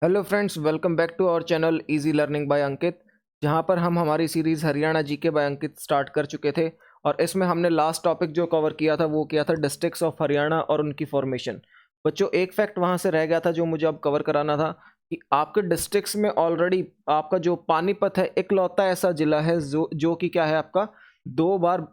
Hello friends, welcome back to our channel easy learning by Ankit. जहां पर हम हमारी series Haryana GK by Ankit start कर चुके थे और इसमें हमने लास्ट टॉपिक जो कवर किया था वो किया था डिस्ट्रिक्ट्स ऑफ हरियाणा और उनकी फॉर्मेशन। बच्चों, एक फैक्ट वहां से रह गया था जो मुझे अब कवर कराना था कि आपके डिस्ट्रिक्ट्स में ऑलरेडी आपका जो पानीपत है इकलौता ऐसा जिला है जो कि क्या है, आपका 2 बार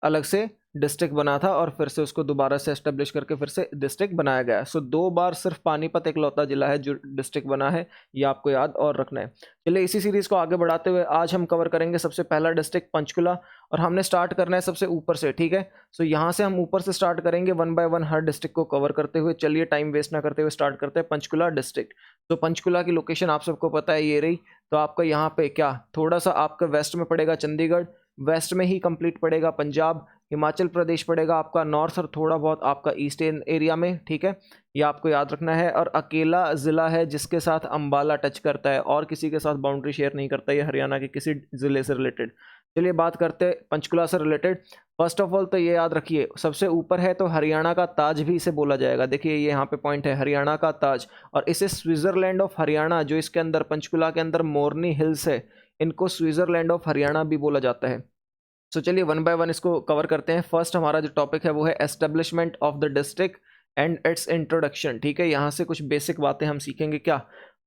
अलग से डिस्ट्रिक्ट बना था और फिर से उसको दोबारा से एस्टेब्लिश करके फिर से डिस्ट्रिक्ट बनाया गया है। सो 2 बार सिर्फ पानीपत इकलौता जिला है जो डिस्ट्रिक्ट बना है, ये आपको याद और रखना है। चलिए इसी सीरीज को आगे बढ़ाते हुए आज हम कवर करेंगे सबसे पहला डिस्ट्रिक्ट पंचकुला, और हमने स्टार्ट करना है सबसे ऊपर से, ठीक है। सो यहाँ से हम ऊपर से स्टार्ट करेंगे, 1 बाय 1 हर डिस्ट्रिक्ट को कवर करते हुए। चलिए टाइम वेस्ट ना करते हुए स्टार्ट करते हैं पंचकुला डिस्ट्रिक्ट। तो पंचकुला की लोकेशन आप सबको पता है, ये रही। तो आपका यहाँ पे क्या थोड़ा सा आपका वेस्ट में पड़ेगा चंडीगढ़, वेस्ट में ही कंप्लीट पड़ेगा पंजाब, हिमाचल प्रदेश पड़ेगा आपका नॉर्थ और थोड़ा बहुत आपका ईस्टर्न एरिया में, ठीक है। ये आपको याद रखना है। और अकेला ज़िला है जिसके साथ अंबाला टच करता है और किसी के साथ बाउंड्री शेयर नहीं करता ये हरियाणा के किसी ज़िले से रिलेटेड। चलिए बात करते हैं पंचकुला से रिलेटेड। फर्स्ट ऑफ ऑल तो ये याद रखिए, सबसे ऊपर है तो हरियाणा का ताज भी इसे बोला जाएगा। देखिए ये यहाँ पे पॉइंट है, हरियाणा का ताज। और इसे स्विट्जरलैंड ऑफ हरियाणा, जो इसके अंदर पंचकुला के अंदर मोरनी हिल्स है, इनको स्विट्जरलैंड ऑफ हरियाणा भी बोला जाता है। सो चलिए 1 बाय 1 इसको कवर करते हैं। फर्स्ट हमारा जो टॉपिक है वो है establishment of the district and it's introduction, ठीक है। यहाँ से कुछ बेसिक बातें हम सीखेंगे। क्या,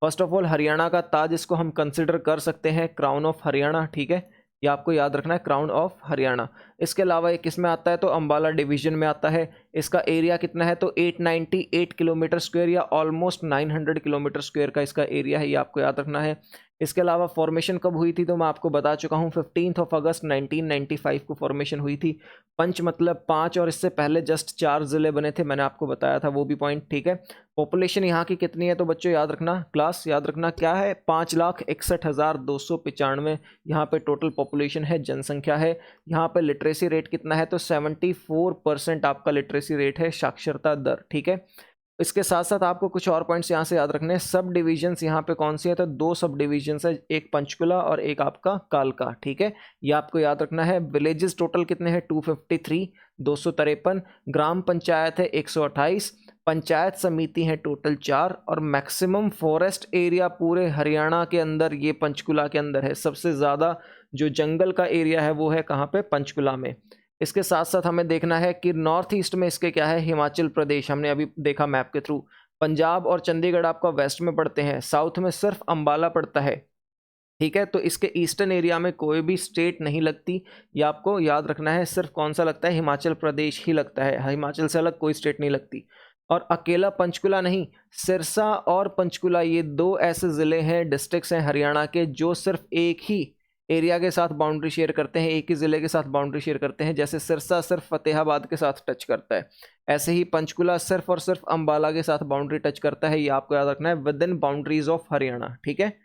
फर्स्ट ऑफ ऑल हरियाणा का ताज, इसको हम कंसिडर कर सकते हैं क्राउन ऑफ हरियाणा, ठीक है। ये आपको याद रखना है, क्राउन ऑफ हरियाणा। इसके अलावा ये किस में आता है तो अंबाला डिवीजन में आता है। इसका एरिया कितना है तो 898 किलोमीटर स्क्वायर या ऑलमोस्ट 900 किलोमीटर स्क्वायर का इसका एरिया है, ये आपको याद रखना है। इसके अलावा फॉर्मेशन कब हुई थी तो मैं आपको बता चुका हूँ, 15 अगस्त 1995 को फॉर्मेशन हुई थी। पंच मतलब 5, और इससे पहले जस्ट 4 ज़िले बने थे, मैंने आपको बताया था वो भी पॉइंट, ठीक है। पॉपुलेशन यहाँ की कितनी है तो बच्चों याद रखना, क्लास याद रखना क्या है, 5,61,295 यहाँ पे टोटल पॉपुलेशन है, जनसंख्या है। यहाँ पे लिटरेसी रेट कितना है तो 74% आपका लिटरेसी रेट है, साक्षरता दर, ठीक है। इसके साथ साथ आपको कुछ और पॉइंट्स यहाँ से याद रखने हैं। सब डिविजन्स यहाँ पे कौन सी है तो 2 सब डिविजन्स है, एक पंचकुला और एक आपका कालका, ठीक है। ये आपको याद रखना है। विलेजेस टोटल कितने हैं 253, 253। ग्राम पंचायत है 128, पंचायत समिति है टोटल 4, और मैक्सिमम फॉरेस्ट एरिया पूरे हरियाणा के अंदर ये पंचकुला के अंदर है। सबसे ज़्यादा जो जंगल का एरिया है वो है कहाँ पे, पंचकुला में। इसके साथ साथ हमें देखना है कि नॉर्थ ईस्ट में इसके क्या है, हिमाचल प्रदेश, हमने अभी देखा मैप के थ्रू। पंजाब और चंडीगढ़ आपका वेस्ट में पड़ते हैं, साउथ में सिर्फ अंबाला पड़ता है, ठीक है। तो इसके ईस्टर्न एरिया में कोई भी स्टेट नहीं लगती, ये आपको याद रखना है। सिर्फ कौन सा लगता है, हिमाचल प्रदेश ही लगता है, हिमाचल से अलग कोई स्टेट नहीं लगती। और अकेला पंचकुला नहीं, सिरसा और पंचकुला ये 2 ऐसे ज़िले हैं, डिस्ट्रिक्ट्स हैं हरियाणा के, जो सिर्फ एक ही एरिया के साथ बाउंड्री शेयर करते हैं, एक ही ज़िले के साथ बाउंड्री शेयर करते हैं। जैसे सिरसा सिर्फ फतेहाबाद के साथ टच करता है, ऐसे ही पंचकुला सिर्फ और सिर्फ अंबाला के साथ बाउंड्री टच करता है। ये आपको याद रखना है, with in boundaries of Haryana, ठीक है।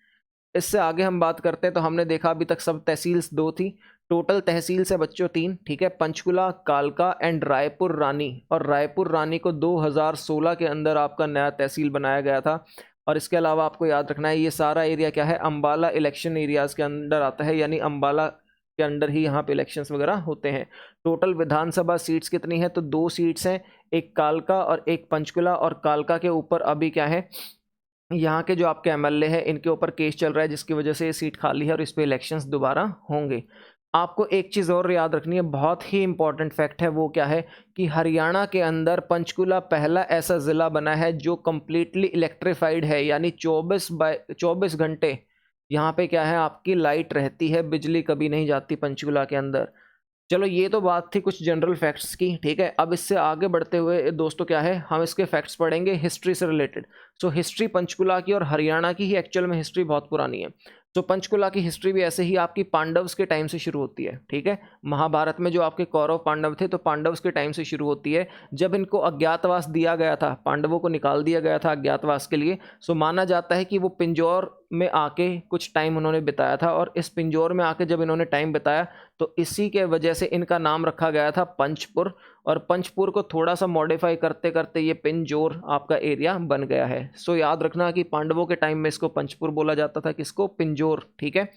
इससे आगे हम बात करते हैं तो हमने देखा अभी तक सब तहसील्स 2 थी, टोटल तहसील से बच्चों 3, ठीक है। पंचकुला, कालका एंड रायपुर रानी। और रायपुर रानी को 2016 के अंदर आपका नया तहसील बनाया गया था। और इसके अलावा आपको याद रखना है ये सारा एरिया क्या है, अंबाला इलेक्शन एरियाज के अंदर आता है, यानी अंबाला के अंडर ही यहाँ पे इलेक्शंस वगैरह होते हैं। टोटल विधानसभा सीट्स कितनी है तो 2 सीट्स हैं, एक कालका और एक पंचकुला। और कालका के ऊपर अभी क्या है, यहाँ के जो आपके एमएलए हैं इनके ऊपर केस चल रहा है, जिसकी वजह से ये सीट खाली है और इस पे इलेक्शंस दोबारा होंगे। आपको एक चीज़ और याद रखनी है, बहुत ही इंपॉर्टेंट फैक्ट है, वो क्या है कि हरियाणा के अंदर पंचकुला पहला ऐसा ज़िला बना है जो कम्प्लीटली इलेक्ट्रीफाइड है, यानी 24 घंटे यहाँ पे क्या है आपकी लाइट रहती है, बिजली कभी नहीं जाती पंचकुला के अंदर। चलो ये तो बात थी कुछ जनरल फैक्ट्स की, ठीक है। अब इससे आगे बढ़ते हुए दोस्तों क्या है, हम इसके फैक्ट्स पढ़ेंगे हिस्ट्री से रिलेटेड। सो हिस्ट्री पंचकुला की और हरियाणा की ही एक्चुअल में हिस्ट्री बहुत पुरानी है। तो पंचकुला की हिस्ट्री भी ऐसे ही आपकी पांडव्स के टाइम से शुरू होती है, ठीक है। महाभारत में जो आपके कौरव पांडव थे तो पांडव्स के टाइम से शुरू होती है, जब इनको अज्ञातवास दिया गया था, पांडवों को निकाल दिया गया था अज्ञातवास के लिए। सो माना जाता है कि वो पिंजौर में आके कुछ टाइम उन्होंने बिताया था, और इस पिंजौर में आके जब इन्होंने टाइम बिताया तो इसी के वजह से इनका नाम रखा गया था पंचपुर। और पंचपुर को थोड़ा सा मॉडिफाई करते करते ये पिंजौर आपका एरिया बन गया है। सो याद रखना कि पांडवों के टाइम में इसको पंचपुर बोला जाता था, किसको, पिंजौर, ठीक है।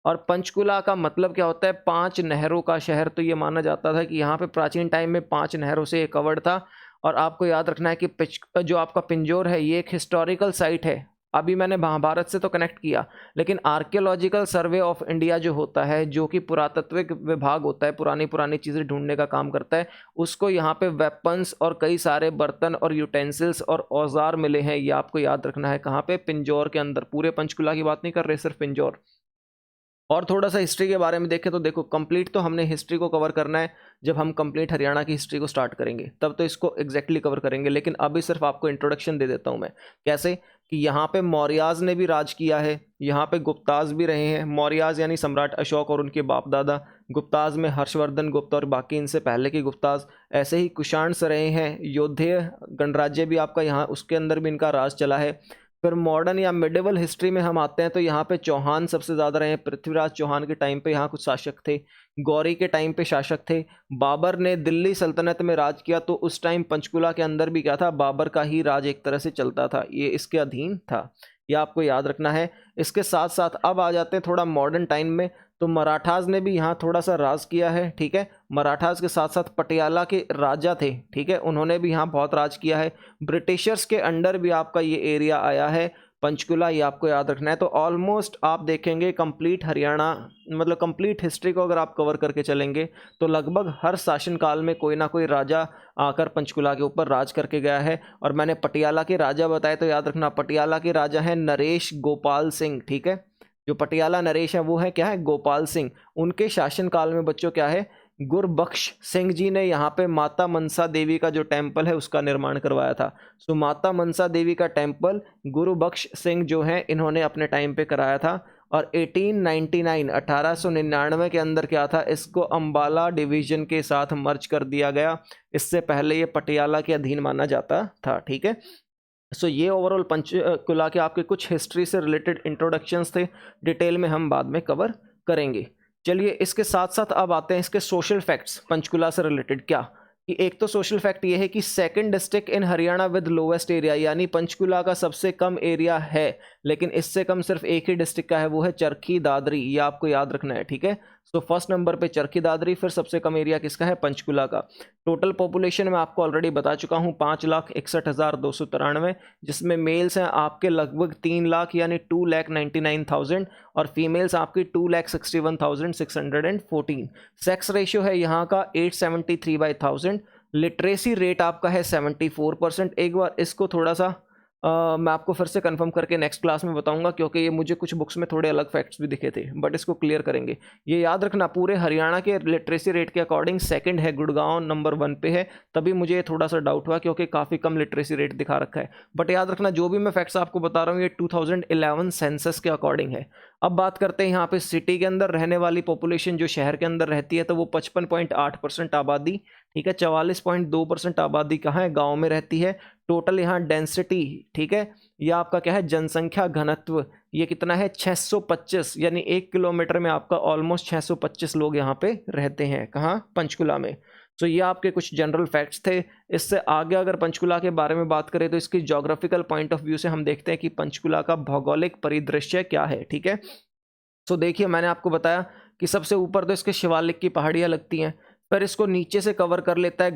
और पंचकुला का मतलब क्या होता है, 5 नहरों का शहर। तो ये माना जाता था कि यहाँ पे प्राचीन टाइम में 5 नहरों से कवर्ड था। और आपको याद रखना है कि जो आपका पिंजौर है ये एक हिस्टोरिकल साइट है, अभी मैंने महाभारत से तो कनेक्ट किया, लेकिन आर्कियोलॉजिकल सर्वे ऑफ इंडिया जो होता है, जो कि पुरातत्विक विभाग होता है, पुरानी पुरानी चीज़ें ढूंढने का काम करता है, उसको यहाँ पे वेपन्स और कई सारे बर्तन और यूटेंसिल्स और औजार मिले हैं। ये आपको याद रखना है। कहाँ पे? पिंजौर के अंदर। पूरे पंचकुला की बात नहीं कर रहे, सिर्फ पिंजौर। और थोड़ा सा हिस्ट्री के बारे में देखें तो देखो, कंप्लीट तो हमने हिस्ट्री को कवर करना है जब हम कंप्लीट हरियाणा की हिस्ट्री को स्टार्ट करेंगे, तब तो इसको एग्जैक्टली कवर करेंगे, लेकिन अभी सिर्फ आपको इंट्रोडक्शन दे देता हूं मैं। कैसे? कि यहाँ पे मौर्याज ने भी राज किया है, यहाँ पे गुप्ताज भी रहे हैं। मौर्याज यानी सम्राट अशोक और उनके बाप दादा, गुप्ताज में हर्षवर्धन गुप्त और बाकी इनसे पहले के गुप्ताज। ऐसे ही कुषाण्स रहे हैं, योद्धेय गणराज्य भी आपका यहाँ, उसके अंदर भी इनका राज चला है। फिर मॉडर्न या मिडिवल हिस्ट्री में हम आते हैं तो यहाँ पे चौहान सबसे ज़्यादा रहे हैं। पृथ्वीराज चौहान के टाइम पे यहाँ कुछ शासक थे, गौरी के टाइम पे शासक थे। बाबर ने दिल्ली सल्तनत में राज किया, तो उस टाइम पंचकुला के अंदर भी क्या था? बाबर का ही राज एक तरह से चलता था, ये इसके अधीन था। ये आपको याद रखना है। इसके साथ साथ अब आ जाते हैं थोड़ा मॉडर्न टाइम में, तो मराठास ने भी यहाँ थोड़ा सा राज किया है, ठीक है। मराठास के साथ साथ पटियाला के राजा थे, ठीक है, उन्होंने भी यहाँ बहुत राज किया है। ब्रिटिशर्स के अंडर भी आपका ये एरिया आया है पंचकुला, ये आपको याद रखना है। तो ऑलमोस्ट आप देखेंगे कंप्लीट हरियाणा, मतलब कंप्लीट हिस्ट्री को अगर आप कवर करके चलेंगे तो लगभग हर शासनकाल में कोई ना कोई राजा आकर पंचकुला के ऊपर राज करके गया है। और मैंने पटियाला के राजा बताए तो याद रखना, पटियाला के राजा हैं नरेश गोपाल सिंह, ठीक है। जो पटियाला नरेश है वो है क्या है? गोपाल सिंह। उनके शासनकाल में बच्चों क्या है? गुरबख्श सिंह जी ने यहाँ पे माता मनसा देवी का जो टेम्पल है उसका निर्माण करवाया था। सो माता मनसा देवी का टेम्पल गुरबख्श सिंह जो है इन्होंने अपने टाइम पे कराया था। और 1899 के अंदर क्या था? इसको अंबाला डिवीजन के साथ मर्ज कर दिया गया। इससे पहले ये पटियाला के अधीन माना जाता था, ठीक है। सो ये ओवरऑल पंचकुला के आपके कुछ हिस्ट्री से रिलेटेड इंट्रोडक्शंस थे, डिटेल में हम बाद में कवर करेंगे। चलिए, इसके साथ साथ अब आते हैं इसके सोशल फैक्ट्स पंचकुला से रिलेटेड। क्या कि एक तो सोशल फैक्ट ये है कि second district in Haryana with lowest area, यानी पंचकुला का सबसे कम एरिया है, लेकिन इससे कम सिर्फ एक ही डिस्ट्रिक्ट का है, वो है चरखी दादरी। ये आपको याद रखना है, ठीक है। सो फर्स्ट नंबर पे चरखी दादरी, फिर सबसे कम एरिया किसका है? पंचकुला का। टोटल पॉपुलेशन में आपको ऑलरेडी बता चुका हूँ 5,61,293, जिसमें मेल्स हैं आपके लगभग 3 लाख यानी 2,99,000 और फीमेल्स आपकी 2,61,614। सेक्स रेशियो है यहाँ का 873/1000। लिटरेसी रेट आपका है 74%। एक बार इसको थोड़ा सा मैं आपको फिर से कंफर्म करके नेक्स्ट क्लास में बताऊंगा, क्योंकि ये मुझे कुछ बुक्स में थोड़े अलग फैक्ट्स भी दिखे थे, बट इसको क्लियर करेंगे। ये याद रखना, पूरे हरियाणा के लिटरेसी रेट के अकॉर्डिंग सेकंड है गुड़गांव, नंबर 1 पे है। तभी मुझे थोड़ा सा डाउट हुआ क्योंकि काफ़ी कम लिटरेसी रेट दिखा रखा है। बट याद रखना, जो भी मैं फैक्ट्स आपको बता रहा हूँ ये 2011 सेंसस के अकॉर्डिंग है। अब बात करते हैं यहाँ पे सिटी के अंदर रहने वाली पॉपुलेशन, जो शहर के अंदर रहती है, तो वो 55.8% आबादी, ठीक है। 44.2% आबादी कहाँ है? गाँव में रहती है। टोटल यहाँ डेंसिटी, ठीक है, यह आपका क्या है? जनसंख्या घनत्व, ये कितना है? 625, यानी 1 किलोमीटर में आपका ऑलमोस्ट 625 लोग यहाँ पे रहते हैं। कहाँ? पंचकुला में। तो ये आपके कुछ जनरल फैक्ट्स थे। इससे आगे अगर पंचकुला के बारे में बात करें तो इसकी ज्योग्राफिकल पॉइंट ऑफ व्यू से हम देखते हैं कि पंचकुला का भौगोलिक परिदृश्य क्या है, ठीक है। तो देखिए, मैंने आपको बताया कि सबसे ऊपर तो इसके शिवालिक की पहाड़ियाँ लगती हैं, पर इसको नीचे से कवर कर लेता है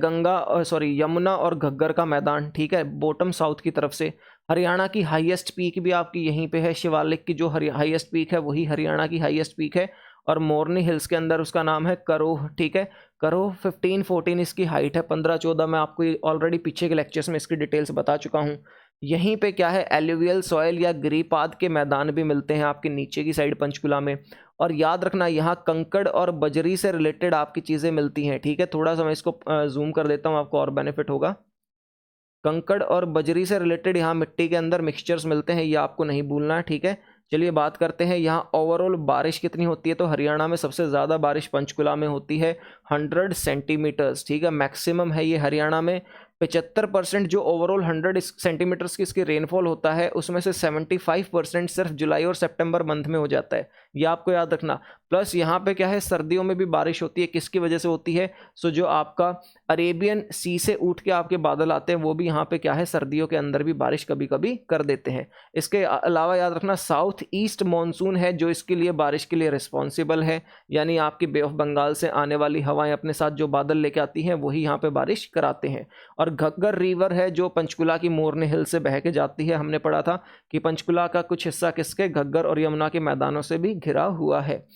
यमुना और घग्गर का मैदान, ठीक है, बॉटम साउथ की तरफ से। हरियाणा की हाईएस्ट पीक भी आपकी यहीं पे है। शिवालिक की जो हाईएस्ट पीक है वही हरियाणा की हाईएस्ट पीक है। और मोरनी हिल्स के अंदर उसका नाम है करोह, ठीक है। करोह 15-14 इसकी हाइट है, 15-14 मैं आपको ऑलरेडी पीछे के लेक्चर्स में इसकी डिटेल्स बता चुका हूँ। यहीं पे क्या है? एल्यूवियल सॉइल या गिरिपाद के मैदान भी मिलते हैं आपके नीचे की साइड पंचकुला में। और याद रखना, यहाँ कंकड़ और बजरी से रिलेटेड आपकी चीज़ें मिलती हैं, ठीक है। थोड़ा सा मैं इसको जूम कर देता हूँ, आपको और बेनिफिट होगा। कंकड़ और बजरी से रिलेटेड यहाँ मिट्टी के अंदर मिक्सचर्स मिलते हैं, ये आपको नहीं भूलना है, ठीक है। चलिए बात करते हैं यहाँ ओवरऑल बारिश कितनी होती है। तो हरियाणा में सबसे ज़्यादा बारिश पंचकुला में होती है, 100 सेंटीमीटर्स, ठीक है, मैक्सिमम है ये हरियाणा में। 75% जो ओवरऑल 100 सेंटीमीटर्स की इसकी रेनफॉल होता है, उसमें से 75% सिर्फ जुलाई और सितंबर मंथ में हो जाता है, ये आपको याद रखना। प्लस यहाँ पे क्या है? सर्दियों में भी बारिश होती है। किसकी वजह से होती है? सो जो आपका अरेबियन सी से उठ के आपके बादल आते हैं, वो भी यहाँ पे क्या है? सर्दियों के अंदर भी बारिश कभी कभी कर देते हैं। इसके अलावा याद रखना, साउथ ईस्ट मानसून है जो इसके लिए बारिश के लिए रिस्पॉन्सिबल है, यानी आपकी बे ऑफ बंगाल से आने वाली हवाएं अपने साथ जो बादल लेके आती हैं वही यहाँ पे बारिश कराते हैं। और घग्गर रिवर है जो पंचकुला की मोरनी हिल से बह के जाती है। हमने पढ़ा था कि पंचकुला का कुछ हिस्सा किसके, घग्गर और यमुना के मैदानों से भी घिरा हुआ है।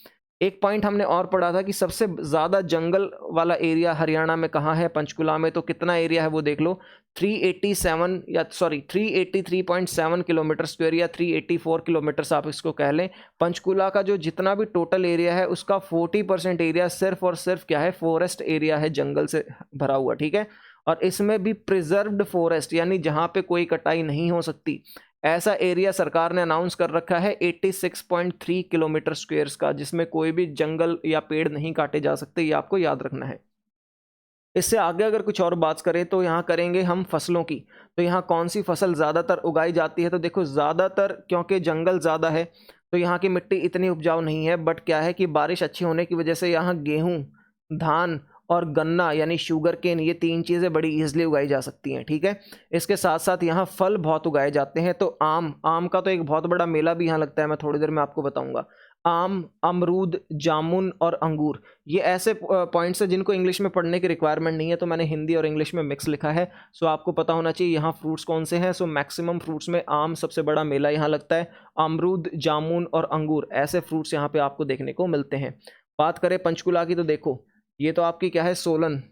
एक पॉइंट हमने और पढ़ा था कि सबसे ज़्यादा जंगल वाला एरिया हरियाणा में कहाँ है, पंचकुला में। तो कितना एरिया है वो देख लो, 383.7 किलोमीटर स्क्वायर या 384 किलोमीटर आप इसको कह लें। पंचकुला का जो जितना भी टोटल एरिया है उसका 40% एरिया सिर्फ और सिर्फ क्या है, फॉरेस्ट एरिया है, जंगल से भरा हुआ, ठीक है। और इसमें भी प्रिजर्व्ड फॉरेस्ट, यानी जहाँ पे कोई कटाई नहीं हो सकती, ऐसा एरिया सरकार ने अनाउंस कर रखा है 86.3 किलोमीटर स्क्वायर्स का, जिसमें कोई भी जंगल या पेड़ नहीं काटे जा सकते, ये आपको याद रखना है। इससे आगे अगर कुछ और बात करें तो यहाँ करेंगे हम फसलों की। तो यहाँ कौन सी फसल ज़्यादातर उगाई जाती है, तो देखो ज़्यादातर क्योंकि जंगल ज़्यादा है तो यहाँ की मिट्टी इतनी उपजाऊ नहीं है, बट क्या है कि बारिश अच्छी होने की वजह से यहाँ गेहूँ, धान और गन्ना यानी शुगर केन, ये तीन चीज़ें बड़ी ईजिली उगाई जा सकती हैं, ठीक है। इसके साथ साथ यहाँ फल बहुत उगाए जाते हैं। तो आम का तो एक बहुत बड़ा मेला भी यहाँ लगता है, मैं थोड़ी देर में आपको बताऊंगा। आम, अमरूद, जामुन और अंगूर, ये ऐसे पॉइंट्स हैं जिनको इंग्लिश में पढ़ने की रिक्वायरमेंट नहीं है, तो मैंने हिंदी और इंग्लिश में मिक्स लिखा है। सो आपको पता होना चाहिए यहाँ फ्रूट्स कौन से हैं। सो मैक्सिमम फ्रूट्स में आम सबसे बड़ा मेला यहाँ लगता है, अमरूद, जामुन और अंगूर, ऐसे फ्रूट्स यहाँ पे आपको देखने को मिलते हैं। बात करें पंचकुला की तो देखो, ये तो आपकी क्या है, सोलन,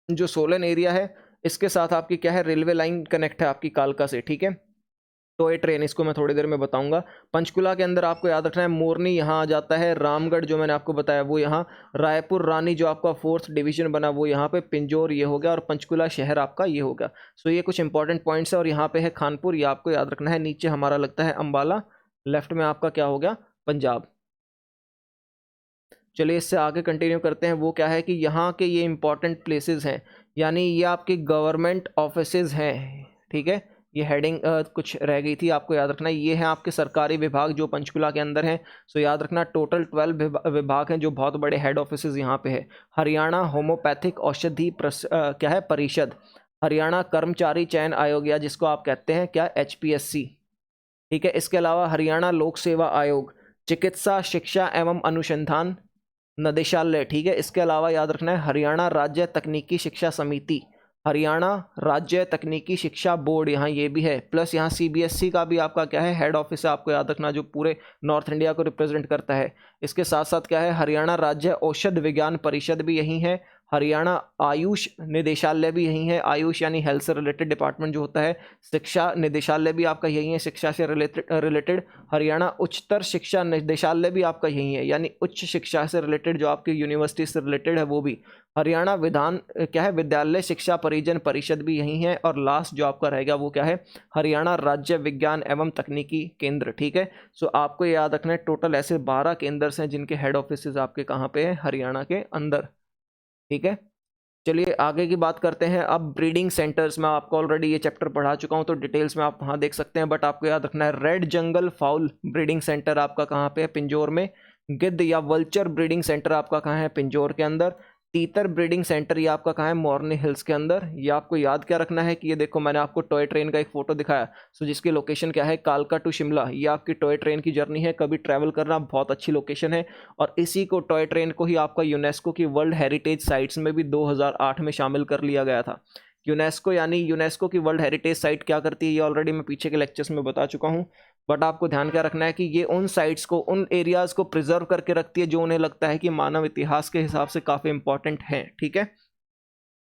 जो सोलन एरिया है इसके साथ आपकी क्या है, रेलवे लाइन कनेक्ट है आपकी कालका से, ठीक है। टॉय ट्रेन, इसको मैं थोड़ी देर में बताऊंगा। पंचकुला के अंदर आपको याद रखना है मोरनी यहाँ आ जाता है, रामगढ़ जो मैंने आपको बताया वो यहाँ, रायपुर रानी जो आपका 4th डिवीजन बना वो यहाँ पे, पिंजौर ये हो गया, और पंचकुला शहर आपका ये हो गया। सो ये कुछ इंपॉर्टेंट पॉइंट्स है। और यहाँ पे है खानपुर, ये आपको याद रखना है। नीचे हमारा लगता है अम्बाला, लेफ्ट में आपका क्या हो गया, पंजाब। चलिए इससे आगे कंटिन्यू करते हैं। वो क्या है कि यहाँ के ये इंपॉर्टेंट प्लेसेस हैं, यानी ये आपके गवर्नमेंट ऑफिसेज हैं, ठीक है। ये हेडिंग कुछ रह गई थी, आपको याद रखना है। ये हैं आपके सरकारी विभाग जो पंचकुला के अंदर हैं। सो याद रखना टोटल 12 विभाग हैं जो बहुत बड़े हेड ऑफिसेज यहाँ पे है। हरियाणा होम्योपैथिक औषधि क्या है, परिषद, हरियाणा कर्मचारी चयन आयोग या जिसको आप कहते हैं क्या, HPSC, ठीक है। इसके अलावा हरियाणा लोक सेवा आयोग, चिकित्सा शिक्षा एवं अनुसंधान निदेशालय, ठीक है। इसके अलावा याद रखना है हरियाणा राज्य तकनीकी शिक्षा समिति, हरियाणा राज्य तकनीकी शिक्षा बोर्ड, यहाँ ये भी है। प्लस यहाँ CBSE का भी आपका क्या है, हेड ऑफिस है, आपको याद रखना, जो पूरे नॉर्थ इंडिया को रिप्रेजेंट करता है। इसके साथ साथ क्या है, हरियाणा राज्य औषध विज्ञान परिषद भी यही है, हरियाणा आयुष निदेशालय भी यही है, आयुष यानी हेल्थ से रिलेटेड डिपार्टमेंट जो होता है। शिक्षा निदेशालय भी आपका यही है, शिक्षा से रिलेटेड। हरियाणा उच्चतर शिक्षा निदेशालय भी आपका यही है, यानी उच्च शिक्षा से रिलेटेड जो आपकी यूनिवर्सिटी से रिलेटेड है वो भी। हरियाणा क्या है, विद्यालय शिक्षा परिजन परिषद भी यही है। और लास्ट जो आपका रहेगा वो क्या है, हरियाणा राज्य विज्ञान एवं तकनीकी केंद्र, ठीक है। सो आपको याद रखना है टोटल ऐसे 12 केंद्र हैं जिनके हेड ऑफिस आपके कहाँ पे है, हरियाणा के अंदर, ठीक है। चलिए आगे की बात करते हैं। अब ब्रीडिंग सेंटर्स में आपको ऑलरेडी ये चैप्टर पढ़ा चुका हूँ तो डिटेल्स में आप वहाँ देख सकते हैं, बट आपको याद रखना है रेड जंगल फाउल ब्रीडिंग सेंटर आपका कहाँ पे है, पिंजौर में। गिद्ध या वल्चर ब्रीडिंग सेंटर आपका कहाँ है, पिंजौर के अंदर। तीतर ब्रीडिंग सेंटर ये आपका कहाँ है, मोरनी हिल्स के अंदर। ये आपको याद क्या रखना है कि ये देखो मैंने आपको टॉय ट्रेन का एक फोटो दिखाया, सो जिसकी लोकेशन क्या है, कालका टू शिमला, ये आपकी टॉय ट्रेन की जर्नी है। कभी ट्रैवल करना, बहुत अच्छी लोकेशन है। और इसी को टॉय ट्रेन को ही आपका यूनेस्को की वर्ल्ड हेरिटेज साइट्स में भी 2008 में शामिल कर लिया गया था। यूनेस्को यानी यूनेस्को की वर्ल्ड हेरिटेज साइट क्या करती है, ये ऑलरेडी मैं पीछे के लेक्चर्स में बता चुका हूँ, बट आपको ध्यान क्या रखना है कि ये उन साइट्स को, उन एरियाज को प्रिजर्व करके रखती है जो उन्हें लगता है कि मानव इतिहास के हिसाब से काफ़ी इंपॉर्टेंट हैं, ठीक है।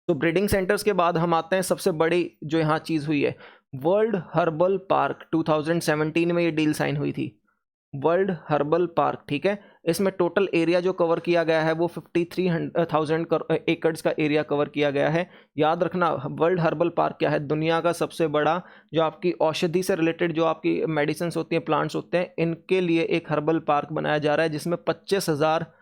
तो ब्रीडिंग सेंटर्स के बाद हम आते हैं सबसे बड़ी जो यहाँ चीज़ हुई है, वर्ल्ड हर्बल पार्क। 2017 में ये डील साइन हुई थी, वर्ल्ड हर्बल पार्क, ठीक है। इसमें टोटल एरिया जो कवर किया गया है वो 53,000 एकड़ का एरिया कवर किया गया है। याद रखना वर्ल्ड हर्बल पार्क क्या है, दुनिया का सबसे बड़ा जो आपकी औषधि से रिलेटेड जो आपकी मेडिसिन होती हैं, प्लांट्स होते हैं, इनके लिए एक हर्बल पार्क बनाया जा रहा है जिसमें 25,000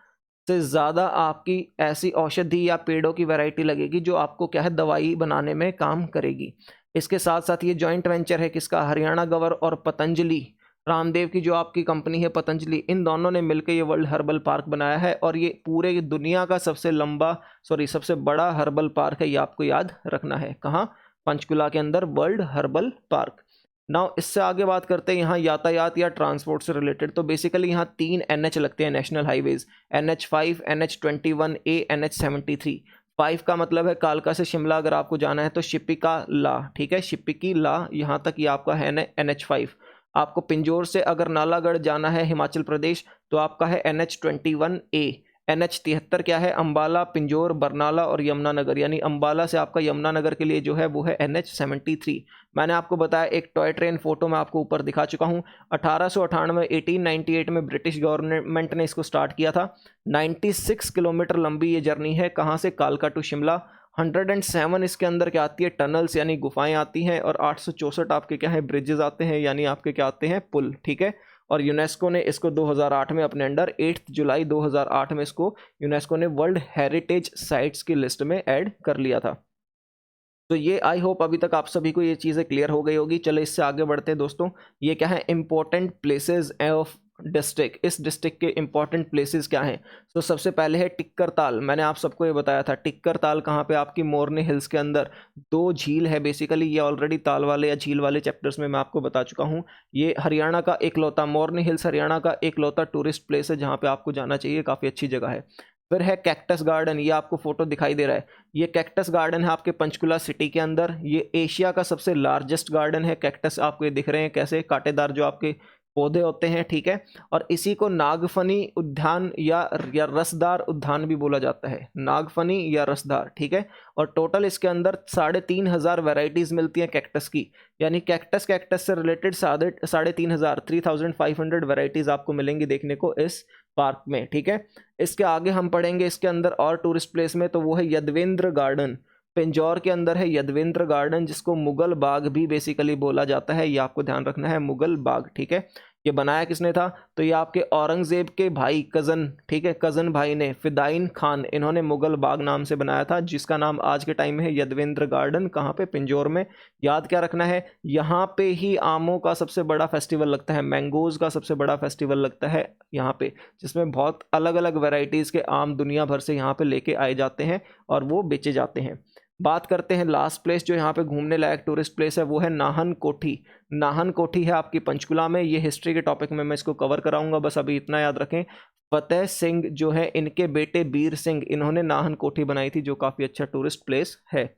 से ज़्यादा आपकी ऐसी औषधि या पेड़ों की वैरायटी लगेगी जो आपको क्या है, दवाई बनाने में काम करेगी। इसके साथ साथ ये जॉइंट वेंचर है किसका, हरियाणा गवर और पतंजलि, रामदेव की जो आपकी कंपनी है पतंजलि, इन दोनों ने मिलकर ये वर्ल्ड हर्बल पार्क बनाया है। और ये पूरे दुनिया का सबसे बड़ा हर्बल पार्क है, ये आपको याद रखना है। कहाँ, पंचकुला के अंदर वर्ल्ड हर्बल पार्क। नाउ इससे आगे बात करते हैं यहाँ यातायात या ट्रांसपोर्ट से रिलेटेड। तो बेसिकली यहाँ 3 NH लगते हैं, national highways, NH5, NH21A, NH73। 5 का मतलब है कालका से शिमला अगर आपको जाना है तो शिपिका ला, ठीक है, शिपिकी ला यहाँ तक ये आपका है NH5। आपको पिंजौर से अगर नालागढ़ जाना है हिमाचल प्रदेश तो आपका है NH21A। NH73 क्या है, अंबाला, पिंजौर, बरनाला और यमुनानगर, यानी अंबाला से आपका यमुनानगर के लिए जो है वो है NH73। मैंने आपको बताया एक टॉय ट्रेन फोटो मैं आपको ऊपर दिखा चुका हूँ। 1898 1898 में ब्रिटिश गवर्नमेंट ने इसको स्टार्ट किया था। 96 किलोमीटर लंबी ये जर्नी है, कहाँ से, कालका टू शिमला। 107 इसके अंदर क्या आती है, टनल्स यानी गुफाएं आती हैं, और 864 आपके क्या है, ब्रिजेस आते हैं, यानी आपके क्या आते हैं, पुल, ठीक है। और यूनेस्को ने इसको 2008 में अपने अंडर 8 जुलाई 2008 में इसको यूनेस्को ने वर्ल्ड हेरिटेज साइट्स की लिस्ट में ऐड कर लिया था। तो ये आई होप अभी तक आप सभी को ये चीज़ें क्लियर हो गई होगी। चलो इससे आगे बढ़ते हैं दोस्तों। ये क्या है, इंपॉर्टेंट प्लेसेस ऑफ डिस्ट्रिक्ट। इस डिस्ट्रिक्ट के इंपॉर्टेंट प्लेसेस क्या हैं। तो सबसे पहले है टिक्कर ताल। मैंने आप सबको ये बताया था टिक्कर ताल कहाँ पे, आपकी मोरनी हिल्स के अंदर। 2 झील है बेसिकली, ये ऑलरेडी ताल वाले या झील वाले चैप्टर्स में मैं आपको बता चुका हूँ। ये हरियाणा का एकलौता, मोरनी हिल्स हरियाणा का एकलौता टूरिस्ट प्लेस है जहाँ पे आपको जाना चाहिए, काफ़ी अच्छी जगह है। फिर है कैक्टस गार्डन, ये आपको फोटो दिखाई दे रहा है, ये कैक्टस गार्डन है आपके पंचकुला सिटी के अंदर। ये एशिया का सबसे लार्जेस्ट गार्डन है। कैक्टस आपको ये दिख रहे हैं कैसे, कांटेदार जो आपके पौधे होते हैं, ठीक है। और इसी को नागफनी उद्यान या रसदार उद्यान भी बोला जाता है, नागफनी या रसदार, ठीक है। और टोटल इसके अंदर 3500 वैरायटीज मिलती हैं कैक्टस की, यानी कैक्टस से रिलेटेड 3500 वैरायटीज आपको मिलेंगी देखने को इस पार्क में, ठीक है। इसके आगे हम पढ़ेंगे इसके अंदर और टूरिस्ट प्लेस में, तो वो है यदवेंद्र गार्डन। पिंजौर के अंदर है यदवेंद्र गार्डन, जिसको मुगल बाग भी बेसिकली बोला जाता है, ये आपको ध्यान रखना है, मुगल बाग, ठीक है। ये बनाया किसने था, तो ये आपके औरंगजेब के भाई, कज़न, ठीक है, कज़न भाई ने, फिदाइन खान, इन्होंने मुगल बाग नाम से बनाया था, जिसका नाम आज के टाइम में है यदवेंद्र गार्डन। कहाँ पे, पिंजौर में। याद क्या रखना है, यहाँ पे ही आमों का सबसे बड़ा फेस्टिवल लगता है, मैंगोज़ का सबसे बड़ा फेस्टिवल लगता है यहाँ पे, जिसमें बहुत अलग अलग वेराइटीज़ के आम दुनिया भर से यहाँ पे लेके आए जाते हैं और वो बेचे जाते हैं। बात करते हैं लास्ट प्लेस जो यहाँ पे घूमने लायक टूरिस्ट प्लेस है, वो है नाहन कोठी। नाहन कोठी है आपकी पंचकुला में। ये हिस्ट्री के टॉपिक में मैं इसको कवर कराऊंगा, बस अभी इतना याद रखें। फतेह सिंह जो है, इनके बेटे बीर सिंह, इन्होंने नाहन कोठी बनाई थी, जो काफ़ी अच्छा टूरिस्ट प्लेस है।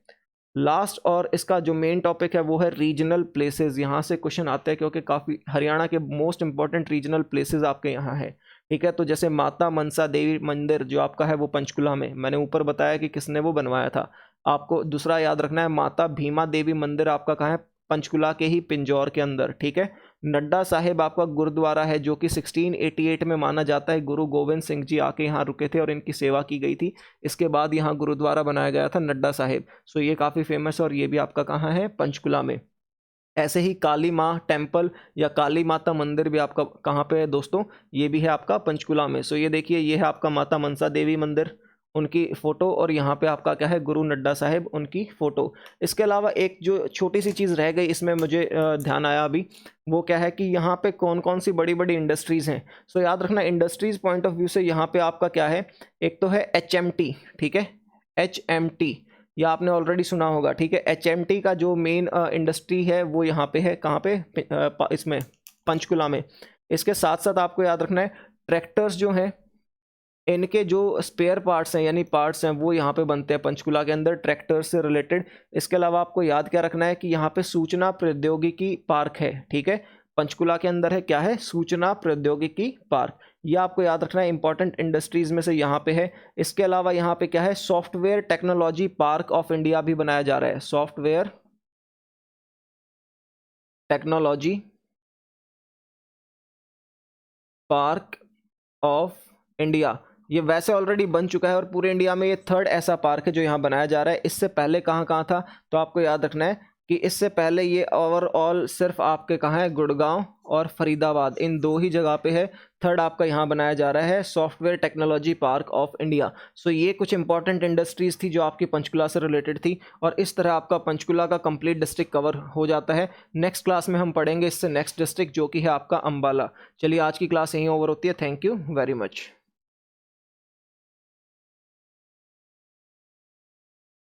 लास्ट और इसका जो मेन टॉपिक है वो है रीजनल प्लेसेस। यहाँ से क्वेश्चन आते हैं क्योंकि काफ़ी हरियाणा के मोस्ट इंपॉर्टेंट रीजनल प्लेसेस आपके यहाँ है, ठीक है। तो जैसे माता मनसा देवी मंदिर जो आपका है वो पंचकुला में, मैंने ऊपर बताया कि किसने वो बनवाया था। आपको दूसरा याद रखना है, माता भीमा देवी मंदिर आपका कहाँ है, पंचकुला के ही पिंजौर के अंदर, ठीक है। नड्डा साहिब आपका गुरुद्वारा है, जो कि 1688 में माना जाता है गुरु गोविंद सिंह जी आके यहाँ रुके थे और इनकी सेवा की गई थी। इसके बाद यहाँ गुरुद्वारा बनाया गया था नड्डा साहिब। सो ये काफ़ी फेमस है और ये भी आपका कहाँ है, पंचकुला में। ऐसे ही काली माँ टेम्पल या काली माता मंदिर भी आपका कहाँ पे है दोस्तों, ये भी है आपका पंचकुला में। सो ये देखिए, ये है आपका माता मनसा देवी मंदिर, उनकी फ़ोटो, और यहाँ पे आपका क्या है, गुरु नड्डा साहिब, उनकी फ़ोटो। इसके अलावा एक जो छोटी सी चीज़ रह गई इसमें मुझे ध्यान आया अभी, वो क्या है कि यहाँ पे कौन कौन सी बड़ी बड़ी इंडस्ट्रीज़ हैं। सो याद रखना, इंडस्ट्रीज़ पॉइंट ऑफ व्यू से यहाँ पे आपका क्या है, एक तो है HMT, ठीक है, HMT, या आपने ऑलरेडी सुना होगा, ठीक है। HMT का जो मेन इंडस्ट्री है वो यहाँ पे है, कहाँ पे, इसमें पंचकुला में। इसके साथ साथ आपको याद रखना है, ट्रैक्टर्स जो हैं, इनके जो स्पेयर पार्ट्स हैं यानी पार्ट्स हैं, वो यहाँ पे बनते हैं पंचकुला के अंदर, ट्रैक्टर से रिलेटेड। इसके अलावा आपको याद क्या रखना है कि यहाँ पे सूचना प्रौद्योगिकी पार्क है, ठीक है। पंचकुला के अंदर है, क्या है, सूचना प्रौद्योगिकी पार्क। ये आपको याद रखना है, इंपॉर्टेंट इंडस्ट्रीज में से यहाँ पे है। इसके अलावा यहाँ पे क्या है, software technology park of India भी बनाया जा रहा है, software technology park of India. ये वैसे ऑलरेडी बन चुका है और पूरे इंडिया में ये 3rd ऐसा पार्क है जो यहाँ बनाया जा रहा है। इससे पहले कहाँ कहाँ था, तो आपको याद रखना है कि इससे पहले ये ओवरऑल सिर्फ आपके कहाँ है, गुड़गांव और फरीदाबाद, इन 2 ही जगह पे है। 3rd आपका यहाँ बनाया जा रहा है, software technology park of India. So ये कुछ इंपॉर्टेंट इंडस्ट्रीज़ थी जो आपकी पंचकुला से रिलेटेड थी, और इस तरह आपका पंचकुला का कंप्लीट डिस्ट्रिक्ट कवर हो जाता है। नेक्स्ट क्लास में हम पढ़ेंगे इससे नेक्स्ट डिस्ट्रिक्ट, जो कि है आपका अम्बाला। चलिए आज की क्लास यहीं ओवर होती है। Thank you very much.